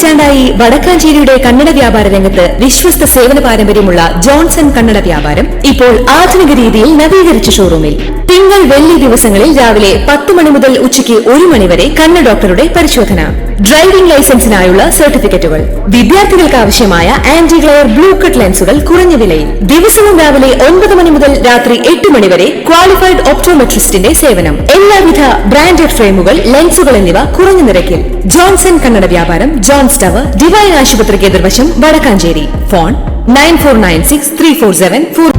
പതിറ്റാണ്ടായി വടക്കാഞ്ചേരിയുടെ കന്നഡ വ്യാപാര രംഗത്ത് വിശ്വസ്ത സേവന പാരമ്പര്യമുള്ള ജോൺസൺ കന്നഡ വ്യാപാരം ഇപ്പോൾ ആധുനിക രീതിയിൽ നവീകരിച്ച ഷോറൂമിൽ തിങ്കൾ വെള്ളി ദിവസങ്ങളിൽ രാവിലെ 10 മണി മുതൽ ഉച്ചയ്ക്ക് 1 മണി വരെ കണ്ണ് ഡോക്ടറുടെ പരിശോധന, ഡ്രൈവിംഗ് ലൈസൻസിനായുള്ള സർട്ടിഫിക്കറ്റുകൾ, വിദ്യാർത്ഥികൾക്ക് ആവശ്യമായ ആന്റി ഗ്ലെയർ ബ്ലൂ കട്ട് ലെൻസുകൾ കുറഞ്ഞ വിലയിൽ, ദിവസവും രാവിലെ 9 മണി മുതൽ രാത്രി 8 മണി വരെ ക്വാളിഫൈഡ് ഒപ്റ്റോമെട്രിസ്റ്റിന്റെ സേവനം, എല്ലാവിധ ബ്രാൻഡഡ് ഫ്രെയിമുകൾ, ലെൻസുകൾ എന്നിവ കുറഞ്ഞ നിരക്കിൽ. ജോൺസൺ കന്നഡ വ്യാപാരം, ജോൺസ് ടവർ, ഡിവൈൻ ആശുപത്രിക്ക് എതിർവശം, വടക്കാഞ്ചേരി. ഫോൺ 94963474.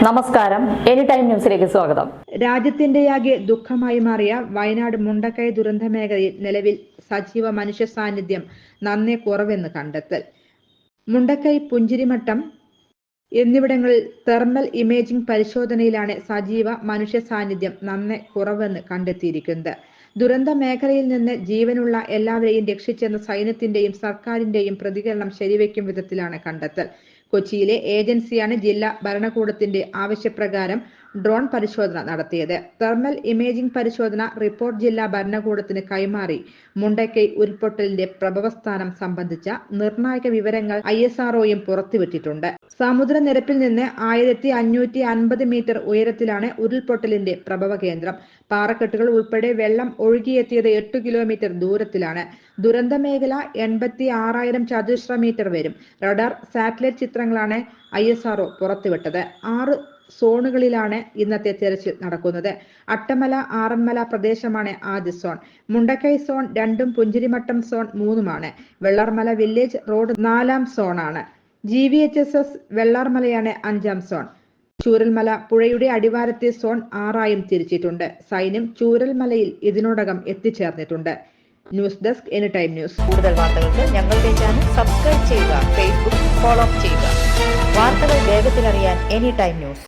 നമസ്കാരം, എനി ടൈം ന്യൂസിലേക്ക് സ്വാഗതം. രാജ്യത്തിന്റെയാകെ ദുഃഖമായി മാറിയ വയനാട് മുണ്ടക്കൈ ദുരന്ത മേഖലയിൽ നിലവിൽ സജീവ മനുഷ്യ സാന്നിധ്യം നന്നേ കുറവെന്ന് കണ്ടെത്തൽ. മുണ്ടക്കൈ, പുഞ്ചിരിമട്ടം എന്നിവിടങ്ങളിൽ തെർമൽ ഇമേജിംഗ് പരിശോധനയിലാണ് സജീവ മനുഷ്യ സാന്നിധ്യം നന്നേ കുറവെന്ന് കണ്ടെത്തിയിരിക്കുന്നത്. ദുരന്ത മേഖലയിൽ നിന്ന് ജീവനുള്ള എല്ലാവരെയും രക്ഷിച്ചെന്ന സൈന്യത്തിന്റെയും സർക്കാരിന്റെയും പ്രതികരണം ശരിവെക്കും വിധത്തിലാണ് കണ്ടെത്തൽ. കൊച്ചിയിലെ ഏജൻസിയാണ് ജില്ലാ ഭരണകൂടത്തിന്റെ ആവശ്യപ്രകാരം ഡ്രോൺ പരിശോധന നടത്തിയത്. തെർമൽ ഇമേജിംഗ് പരിശോധന റിപ്പോർട്ട് ജില്ലാ ഭരണകൂടത്തിന് കൈമാറി മുണ്ടക്കൈ ഉരുൾപൊട്ടലിന്റെ പ്രഭവസ്ഥാനം സംബന്ധിച്ച നിർണായക വിവരങ്ങൾ ISROയും പുറത്തുവിട്ടിട്ടുണ്ട്. സമുദ്രനിരപ്പിൽ നിന്ന് 1550 മീറ്റർ ഉയരത്തിലാണ് ഉരുൾപൊട്ടലിന്റെ പ്രഭവ കേന്ദ്രം. പാറക്കെട്ടുകൾ ഉൾപ്പെടെ വെള്ളം ഒഴുകിയെത്തിയത് 8 കിലോമീറ്റർ ദൂരത്തിലാണ്. ദുരന്ത മേഖല 86,000 ചതുരശ്ര മീറ്റർ വരും. റഡാർ, സാറ്റലൈറ്റ് ചിത്രങ്ങളാണ് ISRO പുറത്തുവിട്ടത്. 6 സോണുകളിലാണ് ഇന്നത്തെ തെരച്ചിൽ നടക്കുന്നത്. അട്ടമല, ആറന്മല പ്രദേശമാണ് ആദ്യ സോൺ. മുണ്ടക്കൈ സോൺ 2ഉം പുഞ്ചിരിമട്ടം സോൺ 3ഉമാണ്. വെള്ളാർമല വില്ലേജ് റോഡ് 4ാം സോണാണ്. GVHSS വെള്ളാർമലയാണ് 5ാം സോൺ. ചൂരൽമല പുഴയുടെ അടിവാരത്തെ സോൺ 6ആയും തിരിച്ചിട്ടുണ്ട്. സൈന്യം ചൂരൽമലയിൽ ഇതിനോടകം എത്തിച്ചേർന്നിട്ടുണ്ട്. News desk, any time news. കൂടുതൽ വാർത്തകൾക്ക് ഞങ്ങളുടെ ചാനൽ സബ്സ്ക്രൈബ് ചെയ്യുക, ഫേസ്ബുക്ക് ഫോളോ ചെയ്യുക. വാർത്തകൾ വേഗത്തിലറിയാൻ എനി ടൈം ന്യൂസ്.